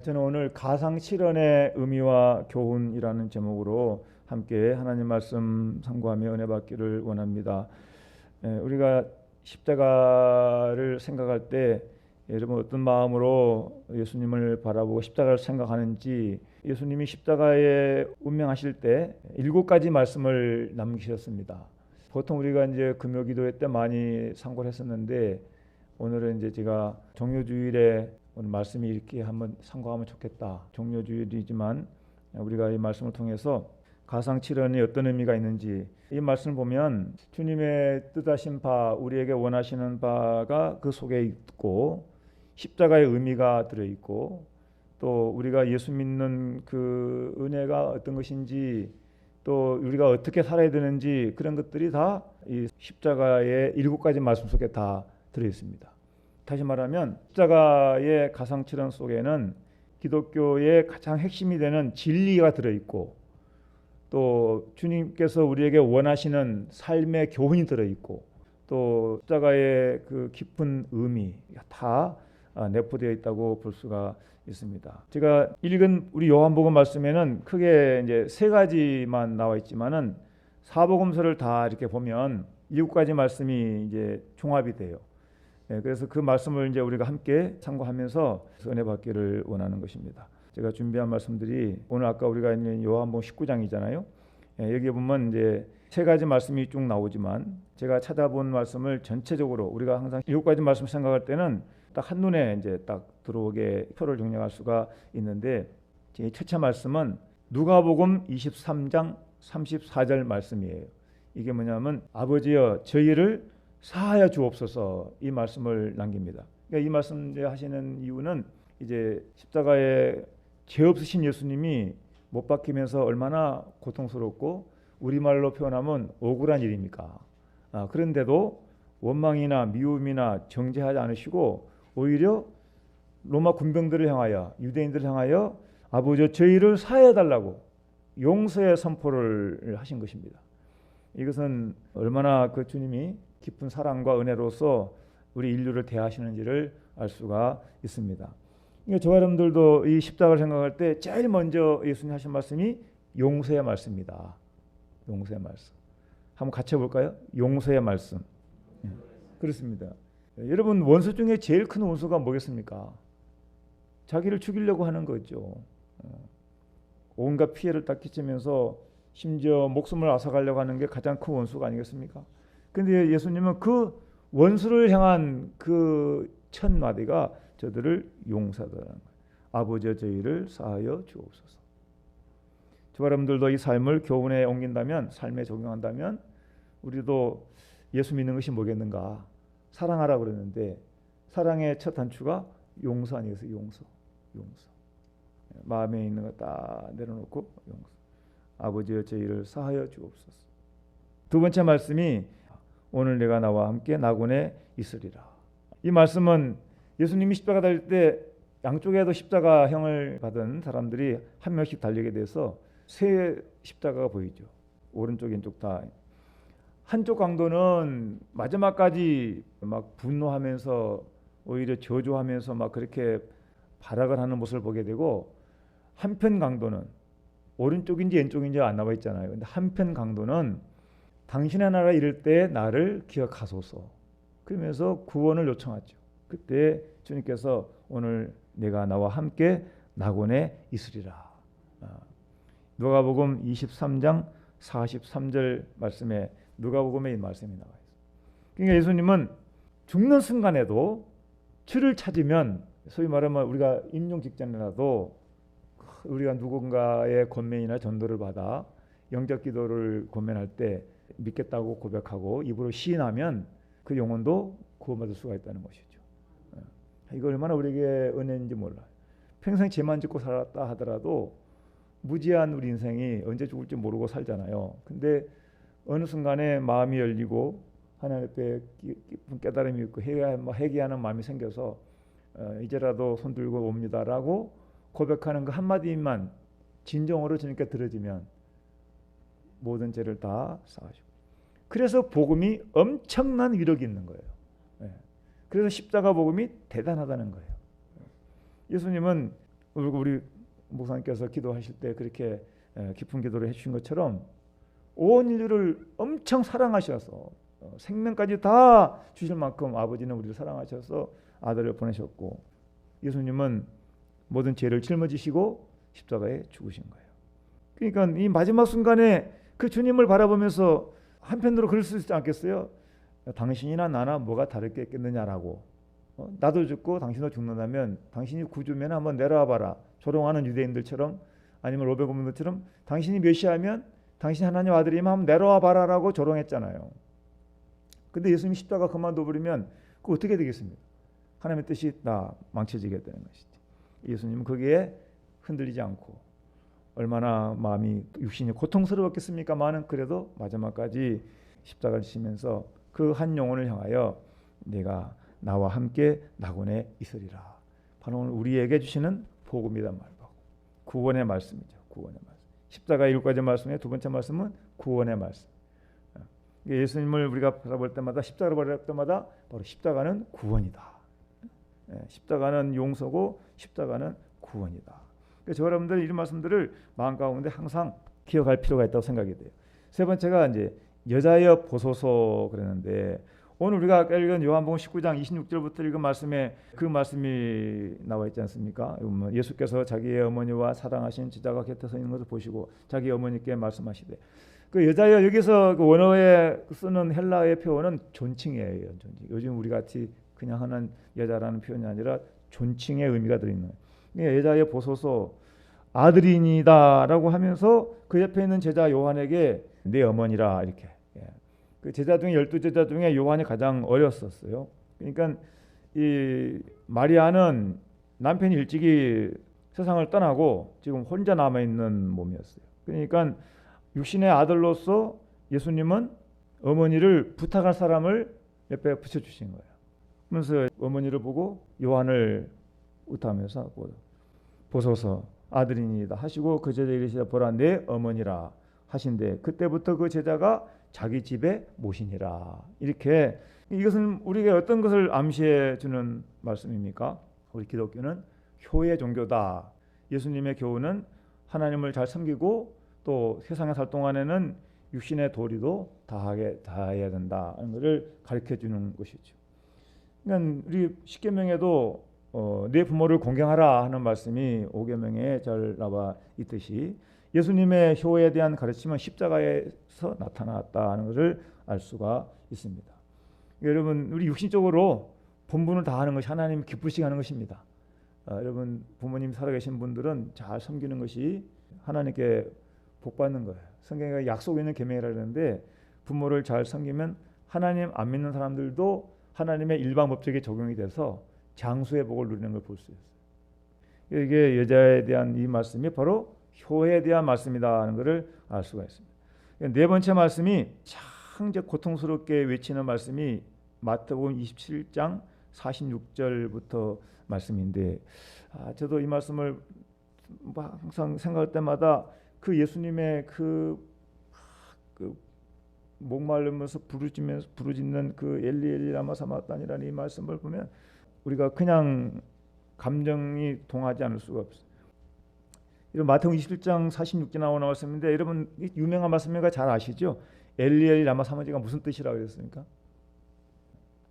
저는 오늘 가상실현의 의미와 교훈이라는 제목으로 함께 하나님 말씀 상고하며 은혜 받기를 원합니다. 우리가 십자가를 생각할 때 여러분 어떤 마음으로 예수님을 바라보고 십자가를 생각하는지, 예수님이 십자가에 운명하실 때 7가지 말씀을 남기셨습니다. 보통 우리가 이제 금요기도회 때 많이 상고를 했었는데, 오늘은 이제 제가 종료주일에 오늘 말씀이 이렇게 한번 상고하면 좋겠다. 종료주일이지만 우리가 이 말씀을 통해서 가상칠언이 어떤 의미가 있는지, 이 말씀을 보면 주님의 뜻하신 바, 우리에게 원하시는 바가 그 속에 있고, 십자가의 의미가 들어있고, 또 우리가 예수 믿는 그 은혜가 어떤 것인지, 또 우리가 어떻게 살아야 되는지, 그런 것들이 다 이 십자가의 7가지 말씀 속에 다 들어있습니다. 다시 말하면 십자가의 가상칠언 속에는 기독교의 가장 핵심이 되는 진리가 들어있고, 또 주님께서 우리에게 원하시는 삶의 교훈이 들어있고, 또 십자가의 그 깊은 의미 다 내포되어 있다고 볼 수가 있습니다. 제가 읽은 우리 요한복음 말씀에는 크게 이제 3가지만 나와 있지만은 사복음서를 다 이렇게 보면 7가지 말씀이 이제 종합이 돼요. 그래서 그 말씀을 이제 우리가 함께 참고하면서 은혜 받기를 원하는 것입니다. 제가 준비한 말씀들이 오늘 아까 우리가 있는 요한복음 19장이잖아요. 여기 보면 이제 3가지 말씀이 쭉 나오지만, 제가 찾아본 말씀을 전체적으로 우리가 항상 7가지 말씀 생각할 때는 딱 한눈에 이제 딱 들어오게 표를 정리할 수가 있는데, 제 첫째 말씀은 누가복음 23장 34절 말씀이에요. 이게 뭐냐면 아버지여 저희를 사하여 주옵소서, 이 말씀을 남깁니다. 그러니까 이 말씀 하시는 이유는 이제 십자가에 죄 없으신 예수님이 못 박히면서 얼마나 고통스럽고 우리말로 표현하면 억울한 일입니까? 그런데도 원망이나 미움이나 정죄하지 않으시고 오히려 로마 군병들을 향하여, 유대인들을 향하여 아버지 저희를 사하여 달라고 용서의 선포를 하신 것입니다. 이것은 얼마나 그 주님이 깊은 사랑과 은혜로서 우리 인류를 대하시는지를 알 수가 있습니다. 그러니까 저와 여러분들도 이 십자가를 생각할 때 제일 먼저 예수님 하신 말씀이 용서의 말씀입니다. 용서의 말씀. 한번 같이 해볼까요? 용서의 말씀. 그렇습니다. 여러분, 원수 중에 제일 큰 원수가 뭐겠습니까? 자기를 죽이려고 하는 거죠. 온갖 피해를 딱 끼치면서 심지어 목숨을 앗아가려고 하는 게 가장 큰 원수가 아니겠습니까? 그런데 예수님은 그 원수를 향한 그 첫 마디가 저들을 용서하라는 거예요. 아버지여 저희를 사하여 주옵소서. 저와 여러분들도 이 삶을 교훈에 옮긴다면, 삶에 적용한다면, 우리도 예수 믿는 것이 뭐겠는가? 사랑하라고 그랬는데 사랑의 첫 단추가 용서 아니겠어요? 용서. 마음에 있는 거 다 내려놓고 용서. 아버지여 저희를 사하여 주옵소서. 두 번째 말씀이 오늘 내가 나와 함께 낙원에 있으리라. 이 말씀은 예수님이 십자가 달릴 때 양쪽에도 십자가형을 받은 사람들이 한 명씩 달리게 돼서 세 십자가가 보이죠. 오른쪽 왼쪽 다. 한쪽 강도는 마지막까지 막 분노하면서 오히려 저주하면서 막 그렇게 발악을 하는 모습을 보게 되고, 한편 강도는 오른쪽인지 왼쪽인지 안 나와 있잖아요. 근데 한편 강도는 당신의 나라 이를 때 나를 기억하소서 그러면서 구원을 요청하죠. 그때 주님께서 오늘 내가 나와 함께 낙원에 있으리라. 누가복음 23장 43절 말씀에 누가복음에 이 말씀이 나와 있어요. 그러니까 예수님은 죽는 순간에도 주를 찾으면, 소위 말하면 우리가 임종 직전이라도 우리가 누군가의 권면이나 전도를 받아 영접 기도를 권면할 때 믿겠다고 고백하고 입으로 시인하면 그 영혼도 구원받을 수가 있다는 것이죠. 이거 얼마나 우리에게 은혜인지 몰라요. 평생 죄만 짓고 살았다 하더라도 무지한 우리 인생이 언제 죽을지 모르고 살잖아요. 근데 어느 순간에 마음이 열리고 하나님 앞에 깊은 깨달음이 있고 회개하는 마음이 생겨서 이제라도 손 들고 옵니다라고 고백하는 그 한마디만 진정으로 주님께 들어지면 모든 죄를 다 사하시고, 그래서 복음이 엄청난 위력이 있는 거예요. 그래서 십자가 복음이 대단하다는 거예요. 예수님은 그리고 우리 목사님께서 기도하실 때 그렇게 깊은 기도를 해주신 것처럼 온 인류를 엄청 사랑하셔서 생명까지 다 주실 만큼 아버지는 우리를 사랑하셔서 아들을 보내셨고, 예수님은 모든 죄를 짊어지시고 십자가에 죽으신 거예요. 그러니까 이 마지막 순간에 그 주님을 바라보면서 한편으로 그럴 수 있지 않겠어요? 당신이나 나나 뭐가 다를 게 있겠느냐라고. 나도 죽고 당신도 죽는다면 당신이 구주면 한번 내려와 봐라. 조롱하는 유대인들처럼, 아니면 로베고민들처럼 당신이 메시아면, 당신이 하나님 아들이면 한번 내려와 봐라라고 조롱했잖아요. 근데 예수님이 십자가 그만둬 버리면 그거 어떻게 되겠습니까? 하나님의 뜻이 다 망쳐지게 되는 것이죠. 예수님은 거기에 흔들리지 않고, 얼마나 마음이 육신이 고통스러웠겠습니까만은 그래도 마지막까지 십자가를 지면서 그 한 영혼을 향하여 내가 나와 함께 낙원에 있으리라. 바로 오늘 우리에게 주시는 복음이란 말이고 구원의 말씀이죠. 구원의 말씀. 십자가의 7가지 말씀 중에 두 번째 말씀은 구원의 말씀. 예수님을 우리가 바라볼 때마다, 십자가를 바라볼 때마다 바로 십자가는 구원이다. 십자가는 용서고 십자가는 구원이다. 그래서 여러분들 이런 말씀들을 마음 가운데 항상 기억할 필요가 있다고 생각이 돼요. 세 번째가 이제 여자여 보소서 그랬는데, 오늘 우리가 읽은 요한복음 19장 26절부터 읽은 말씀에 그 말씀이 나와 있지 않습니까? 예수께서 자기의 어머니와 사랑하신 제자가 곁에 서 있는 것을 보시고 자기 어머니께 말씀하시되, 그 여자여, 여기서 그 원어에 쓰는 헬라어의 표현은 존칭이에요. 존칭. 요즘 우리 같이 그냥 하는 여자라는 표현이 아니라 존칭의 의미가 들어있는 거예요. 여자여 보소서 아들이니다라고 하면서 그 옆에 있는 제자 요한에게 내 어머니라, 이렇게. 그 제자 중에 12제자 중에 요한이 가장 어렸었어요. 그러니까 이 마리아는 남편이 일찍이 세상을 떠나고 지금 혼자 남아 있는 몸이었어요. 그러니까 육신의 아들로서 예수님은 어머니를 부탁할 사람을 옆에 붙여주신 거예요. 그러면서 어머니를 보고 요한을 웃하면서 보소서 아들이니이다 하시고 그 제자에게 이르시되 보라 내 어머니라 하신데, 그때부터 그 제자가 자기 집에 모시니라. 이렇게, 이것은 우리에게 어떤 것을 암시해 주는 말씀입니까? 우리 기독교는 효의 종교다. 예수님의 교훈은 하나님을 잘 섬기고 또 세상에 살 동안에는 육신의 도리도 다해야 된다는 것을 가르쳐 주는 것이죠. 그러니까 우리 십계명에도 내 부모를 공경하라 하는 말씀이 5계명에 잘 나와 있듯이 예수님의 효에 대한 가르침은 십자가에서 나타났다는 것을 알 수가 있습니다. 여러분, 우리 육신적으로 본분을 다하는 것이 하나님 기쁘시게 하는 것입니다. 여러분, 부모님 살아계신 분들은 잘 섬기는 것이 하나님께 복 받는 거예요. 성경에 약속 있는 계명이라 그러는데, 부모를 잘 섬기면 하나님 안 믿는 사람들도 하나님의 일반 법칙에 적용이 돼서 장수의 복을 누리는 걸 볼 수 있어요. 이게 여자에 대한 이 말씀이 바로 효에 대한 말씀이다 하는 것을 알 수가 있습니다. 네 번째 말씀이 참 이제 고통스럽게 외치는 말씀이 마태복음 27장 46절부터 말씀인데, 저도 이 말씀을 항상 생각할 때마다 그 예수님의 그 목마르면서 부르짖는 그 엘리 엘리 라마 사마다니라는 이 말씀을 보면 우리가 그냥 감정이 동하지 않을 수가 없어요. 이런 마태복음 27장 46절 나오는 말씀인데, 여러분 유명한 말씀이니까 잘 아시죠? 엘리 엘리 라마 사마다니가 무슨 뜻이라고 그랬습니까?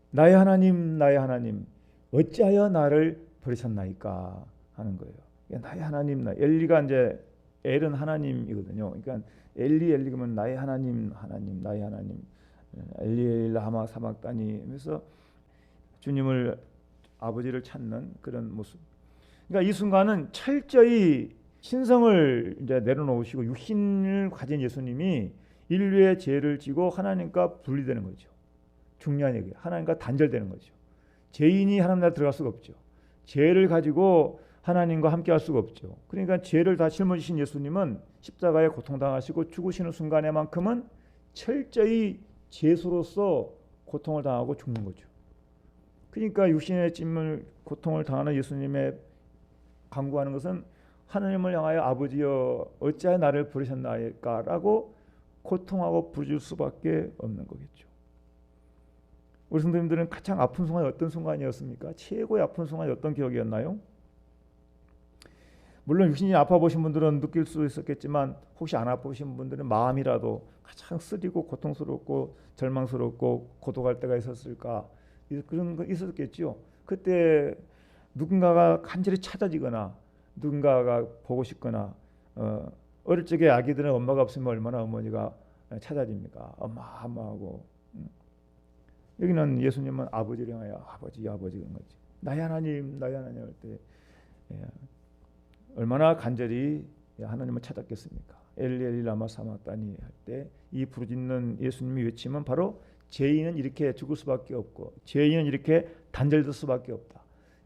나의 하나님 나의 하나님 어찌하여 나를 버리셨나이까 하는 거예요. 나의 하나님, 엘리가 이제 엘은 하나님이거든요. 그러니까 엘리 엘리 그러면 나의 하나님 하나님 나의 하나님, 엘리 엘리 라마 사마다니 하면서 주님을, 아버지를 찾는 그런 모습. 그러니까 이 순간은 철저히 신성을 이제 내려놓으시고 육신을 가진 예수님이 인류의 죄를 지고 하나님과 분리되는 거죠. 중요한 얘기예요. 하나님과 단절되는 거죠. 죄인이 하나님 나라에 들어갈 수가 없죠. 죄를 가지고 하나님과 함께 할 수가 없죠. 그러니까 죄를 다 짊어지신 예수님은 십자가에 고통당하시고 죽으시는 순간에만큼은 철저히 죄수로서 고통을 당하고 죽는 거죠. 그러니까 육신의 찜을 고통을 당하는 예수님의 강구하는 것은 하나님을 향하여 아버지여 어찌하여 나를 버리셨나이까라고 고통하고 부르짖을 수밖에 없는 거겠죠. 우리 성도님들은 가장 아픈 순간이 어떤 순간이었습니까? 최고의 아픈 순간이 어떤 기억이었나요? 물론 육신이 아파 보신 분들은 느낄 수 있었겠지만 혹시 안 아파 보신 분들은 마음이라도 가장 쓰리고 고통스럽고 절망스럽고 고독할 때가 있었을까? 그런 거 있었겠지요. 그때 누군가가 간절히 찾아지거나 누군가가 보고 싶거나 어릴 적에 아기들은 엄마가 없으면 얼마나 어머니가 찾아집니까? 엄마하고 여기는 예수님은 아버지를 향하여 아버지 그런 거지. 나의 하나님 할 때 얼마나 간절히 하나님을 찾았겠습니까? 엘리 엘리 라마 사마다니 할 때 이 부르짖는 예수님이 외치면 바로 죄인은 이렇게 죽을 수밖에 없고 죄인은 이렇게 단절될 수밖에 없다.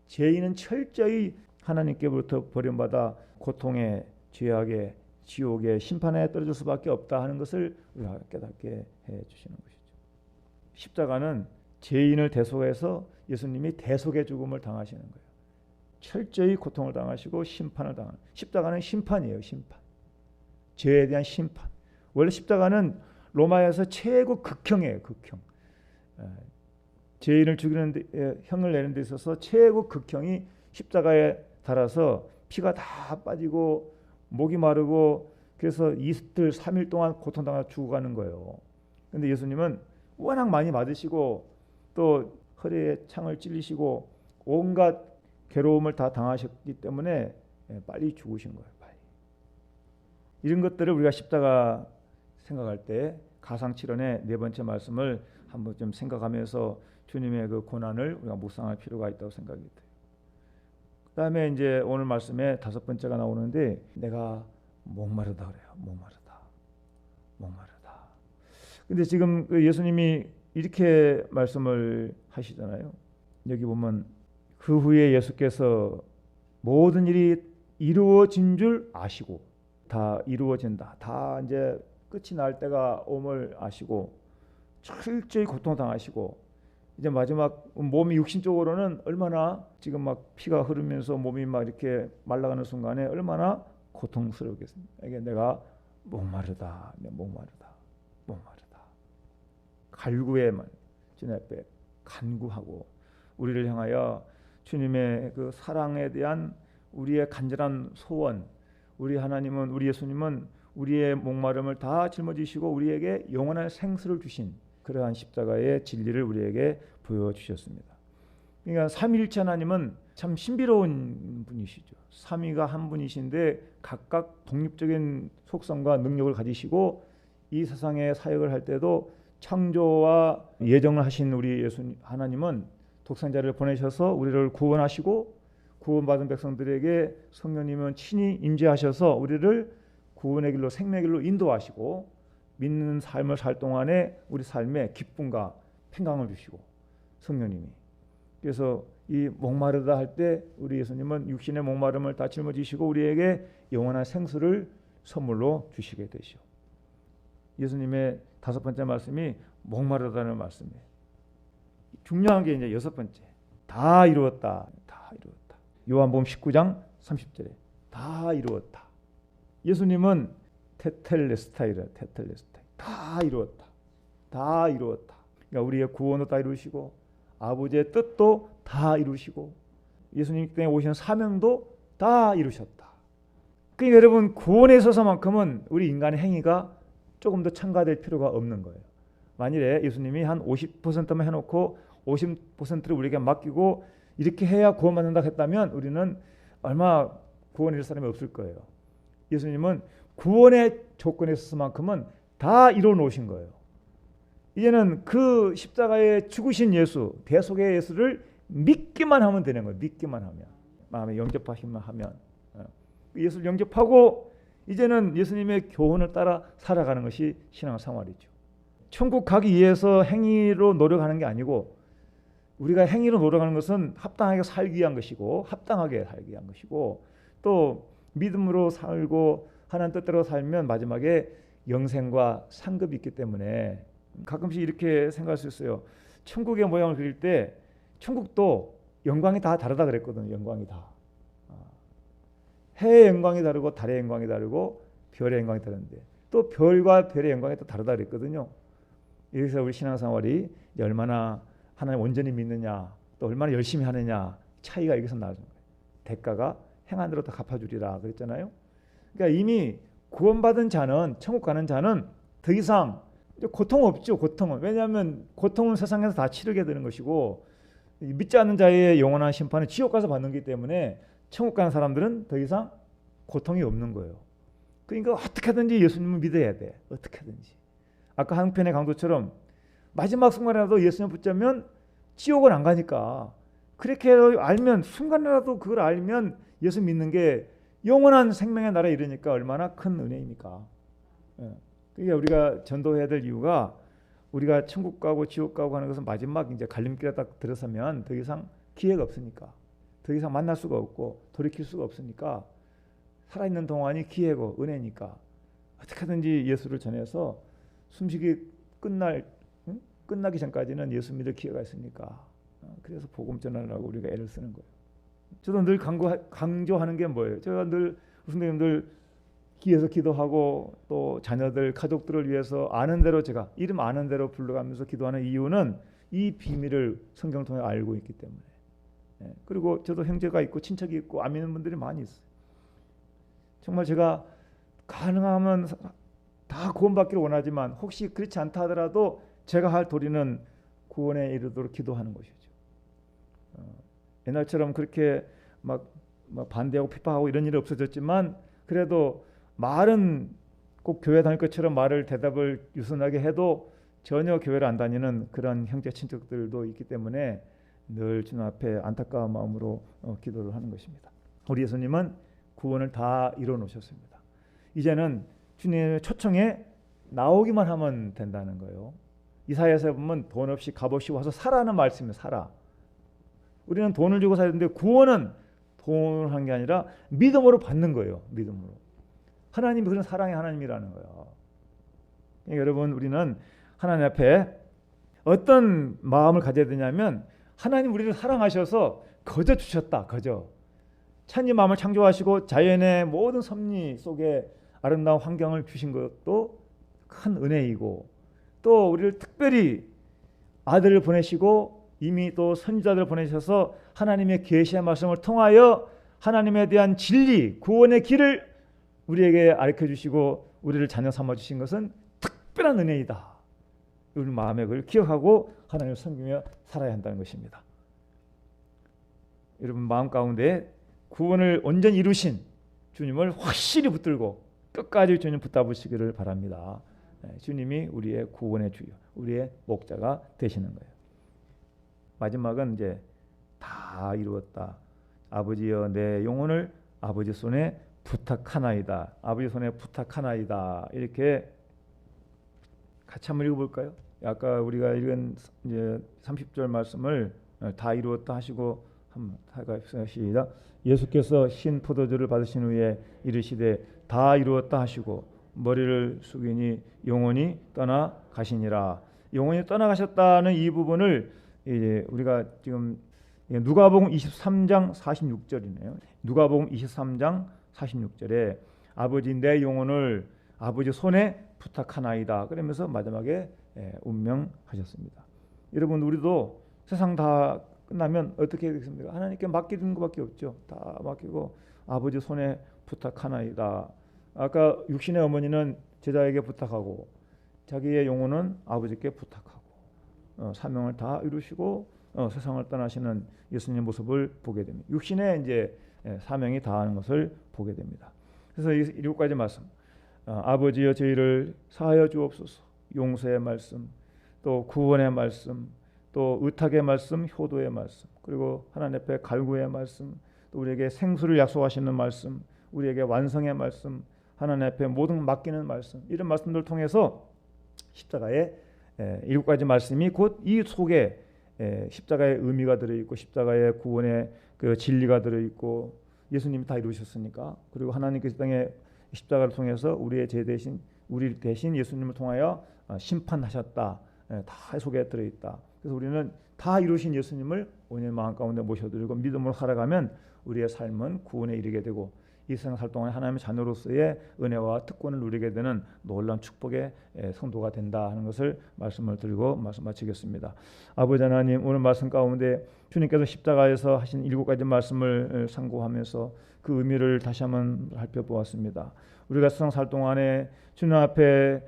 죄인은 철저히 하나님께로부터 버림받아 고통에 죄악에 지옥의 심판에 떨어질 수밖에 없다 하는 것을 우리가 깨닫게 해 주시는 것이죠. 십자가는 죄인을 대속해서 예수님이 대속의 죽음을 당하시는 거예요. 철저히 고통을 당하시고 심판을 당하는. 십자가는 심판이에요. 심판. 죄에 대한 심판. 원래 십자가는 로마에서 최고 극형이에요. 극형. 죄인을 죽이는 데, 형을 내는 데 있어서 최고 극형이 십자가에 달아서 피가 다 빠지고 목이 마르고 그래서 이틀 3일 동안 고통당하고 죽어가는 거예요. 그런데 예수님은 워낙 많이 맞으시고 또 허리에 창을 찔리시고 온갖 괴로움을 다 당하셨기 때문에 빨리 죽으신 거예요. 빨리. 이런 것들을 우리가 십자가 생각할 때 가상칠언의 네 번째 말씀을 한번 좀 생각하면서 주님의 그 고난을 우리가 묵상할 필요가 있다고 생각이 돼요. 그다음에 이제 오늘 말씀에 다섯 번째가 나오는데 내가 목마르다 그래요. 목마르다. 근데 지금 예수님이 이렇게 말씀을 하시잖아요. 여기 보면 그 후에 예수께서 모든 일이 이루어진 줄 아시고 다 이루어진다. 다 이제 끝이 날 때가 옴을 아시고 철저히 고통당하시고 이제 마지막 몸이 육신적으로는 얼마나 지금 막 피가 흐르면서 몸이 막 이렇게 말라가는 순간에 얼마나 고통스럽겠습니까? 이게 내가 목마르다. 갈구에만 주님 앞에 간구하고 우리를 향하여 주님의 그 사랑에 대한 우리의 간절한 소원, 우리 하나님은 우리 예수님은 우리의 목마름을 다 짊어지시고 우리에게 영원한 생수를 주신 그러한 십자가의 진리를 우리에게 보여주셨습니다. 그러니까 삼위일체 하나님은 참 신비로운 분이시죠. 삼위가 한 분이신데 각각 독립적인 속성과 능력을 가지시고 이 세상에 사역을 할 때도 창조와 예정을 하신 우리 예수 하나님은 독생자를 보내셔서 우리를 구원하시고 구원받은 백성들에게 성령님은 친히 임재하셔서 우리를 구원의 길로 생명의 길로 인도하시고 믿는 삶을 살 동안에 우리 삶에 기쁨과 평강을 주시고 성령님이 그래서 이 목마르다 할 때 우리 예수님은 육신의 목마름을 다 짊어지시고 우리에게 영원한 생수를 선물로 주시게 되시오. 예수님의 다섯 번째 말씀이 목마르다는 말씀이에요. 중요한 게 이제 여섯 번째. 다 이루었다. 요한복음 19장 30절에 다 이루었다. 예수님은 테텔레스타이라 다 이루었다. 그러니까 우리의 구원도 다 이루시고 아버지의 뜻도 다 이루시고 예수님 때문에 오신 사명도 다 이루셨다. 그러니까 여러분 구원에 있어서만큼은 우리 인간의 행위가 조금 더 첨가될 필요가 없는 거예요. 만일에 예수님이 한 50%만 해놓고 50%를 우리에게 맡기고 이렇게 해야 구원받는다 했다면 우리는 얼마 구원에 이를 사람이 없을 거예요. 예수님은 구원의 조건에 있어서만큼은 다 이루어 놓으신 거예요. 이제는 그 십자가에 죽으신 예수, 대속의 예수를 믿기만 하면 되는 거예요. 믿기만 하면, 마음에 영접하시면 하면 예수를 영접하고 이제는 예수님의 교훈을 따라 살아가는 것이 신앙생활이죠. 천국 가기 위해서 행위로 노력하는 게 아니고 우리가 행위로 노력하는 것은 합당하게 살기 위한 것이고 합당하게 살기 위한 것이고 또 믿음으로 살고 하나님 뜻대로 살면 마지막에 영생과 상급이 있기 때문에 가끔씩 이렇게 생각할 수 있어요. 천국의 모양을 그릴 때 천국도 영광이 다 다르다 그랬거든요. 영광이 다. 해의 영광이 다르고 달의 영광이 다르고 별의 영광이 다른데 또 별과 별의 영광이 또 다르다 그랬거든요. 여기서 우리 신앙생활이 얼마나 하나님 온전히 믿느냐 또 얼마나 열심히 하느냐 차이가 여기서 나는 거예요. 대가가 행한 대로 다 갚아주리라 그랬잖아요. 그러니까 이미 구원받은 자는, 천국 가는 자는 더 이상 고통 없죠. 고통은. 왜냐하면 고통은 세상에서 다 치르게 되는 것이고, 믿지 않는 자의 영원한 심판은 지옥 가서 받는 거기 때문에 천국 가는 사람들은 더 이상 고통이 없는 거예요. 그러니까 어떻게든지 예수님을 믿어야 돼. 어떻게든지. 아까 한편의 강도처럼 마지막 순간이라도 예수님 붙잡으면 지옥은 안 가니까, 그렇게 알면, 순간이라도 그걸 알면 예수 믿는 게 영원한 생명의 나라에 이르니까 얼마나 큰 은혜입니까? 그러니까 우리가 전도해야 될 이유가, 우리가 천국 가고 지옥 가고 하는 것은 마지막 이제 갈림길에 딱 들어서면 더 이상 기회가 없으니까, 더 이상 만날 수가 없고 돌이킬 수가 없으니까, 살아있는 동안이 기회고 은혜니까 어떻게든지 예수를 전해서 숨쉬기 끝나기 전까지는 예수 믿을 기회가 있으니까, 그래서 복음 전하려고 우리가 애를 쓰는 거예요. 저도 늘 강조하는 게 뭐예요? 제가 늘 선생님들 기에서 기도하고 또 자녀들 가족들을 위해서 아는 대로, 제가 이름 아는 대로 불러가면서 기도하는 이유는 이 비밀을 성경 통해 알고 있기 때문에. 그리고 저도 형제가 있고 친척이 있고 안 믿는 분들이 많이 있어요. 정말 제가 가능하면 다 구원받기를 원하지만, 혹시 그렇지 않다 하더라도 제가 할 도리는 구원에 이르도록 기도하는 것이죠. 옛날처럼 그렇게 막 반대하고 핍박하고 이런 일이 없어졌지만, 그래도 말은 꼭 교회 다닐 것처럼 말을 대답을 유순하게 해도 전혀 교회를 안 다니는 그런 형제 친척들도 있기 때문에 늘 주님 앞에 안타까운 마음으로 기도를 하는 것입니다. 우리 예수님은 구원을 다 이뤄 놓으셨습니다. 이제는 주님의 초청에 나오기만 하면 된다는 거예요. 이사야에서 보면 돈 없이 값 없이 와서 살아는 말씀이에요. 살아. 우리는 돈을 주고 사야 되는데, 구원은 돈을 한 게 아니라 믿음으로 받는 거예요. 믿음으로. 하나님이 그런 사랑의 하나님이라는 거예요. 그러니까 여러분, 우리는 하나님 앞에 어떤 마음을 가져야 되냐면, 하나님 우리를 사랑하셔서 거저 주셨다. 거저. 천지 마음을 창조하시고 자연의 모든 섭리 속에 아름다운 환경을 주신 것도 큰 은혜이고, 또 우리를 특별히 아들을 보내시고 이미 또 선지자들을 보내셔서 하나님의 계시의 말씀을 통하여 하나님에 대한 진리, 구원의 길을 우리에게 가르쳐 주시고 우리를 자녀 삼아 주신 것은 특별한 은혜이다. 우리 마음에 그걸 기억하고 하나님을 섬기며 살아야 한다는 것입니다. 여러분 마음 가운데 구원을 온전히 이루신 주님을 확실히 붙들고 끝까지 주님 붙잡으시기를 바랍니다. 주님이 우리의 구원의 주요, 우리의 목자가 되시는 거예요. 마지막은 이제 다 이루었다. 아버지여 내 영혼을 아버지 손에 부탁하나이다. 아버지 손에 부탁하나이다. 이렇게 같이 한번 읽어볼까요? 아까 우리가 읽은 이제 30절 말씀을 다 이루었다 하시고 한번 시작. 예수께서 신 포도주를 받으신 후에 이르시되 다 이루었다 하시고 머리를 숙이니 영혼이 떠나 가시니라. 영혼이 떠나가셨다는 이 부분을 이제 우리가 지금 누가복음 23장 46절이네요. 누가복음 23장 46절에 아버지 내 영혼을 아버지 손에 부탁하나이다. 그러면서 마지막에 운명하셨습니다. 여러분 우리도 세상 다 끝나면 어떻게 되겠습니까? 하나님께 맡기는 것밖에 없죠. 다 맡기고 아버지 손에 부탁하나이다. 아까 육신의 어머니는 제자에게 부탁하고 자기의 영혼은 아버지께 부탁하고 사명을 다 이루시고 세상을 떠나시는 예수님의 모습을 보게 됩니다. 육신의 이제 사명이 다하는 것을 보게 됩니다. 그래서 이 7가지 말씀, 아버지여 저희를 사하여 주옵소서, 용서의 말씀, 또 구원의 말씀, 또 의탁의 말씀, 효도의 말씀, 그리고 하나님 앞에 갈구의 말씀, 또 우리에게 생수를 약속하시는 말씀, 우리에게 완성의 말씀, 하나님 앞에 모든 맡기는 말씀, 이런 말씀들을 통해서 십자가의 7가지 말씀이 곧 이 속에 십자가의 의미가 들어있고 십자가의 구원의 그 진리가 들어있고 예수님이 다 이루셨으니까, 그리고 하나님께서 땅에 십자가를 통해서 우리의 죄 대신 우리 대신 예수님을 통하여 심판하셨다. 다 속에 들어있다. 그래서 우리는 다 이루신 예수님을 오늘 마음 가운데 모셔드리고 믿음으로 살아가면 우리의 삶은 구원에 이르게 되고 이 세상 살 동안에 하나님의 자녀로서의 은혜와 특권을 누리게 되는 놀라운 축복의 성도가 된다 하는 것을 말씀을 드리고 말씀 마치겠습니다. 아버지 하나님, 오늘 말씀 가운데 주님께서 십자가에서 하신 7가지 말씀을 상고하면서 그 의미를 다시 한번 살펴보았습니다. 우리가 세상 살 동안에 주님 앞에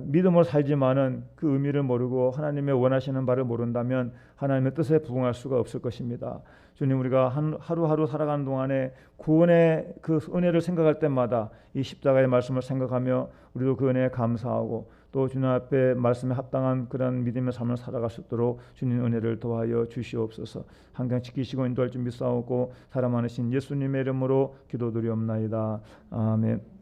믿음으로 살지만은 그 의미를 모르고 하나님의 원하시는 바를 모른다면 하나님의 뜻에 부응할 수가 없을 것입니다. 주님, 우리가 하루하루 살아가는 동안에 구원의 그 은혜를 생각할 때마다 이 십자가의 말씀을 생각하며 우리도 그 은혜에 감사하고 또 주님 앞에 말씀에 합당한 그런 믿음의 삶을 살아갈 수 있도록 주님 은혜를 도와여 주시옵소서. 항상 지키시고 인도할 줄 믿사오고 사랑 많으신 예수님의 이름으로 기도드리옵나이다. 아멘.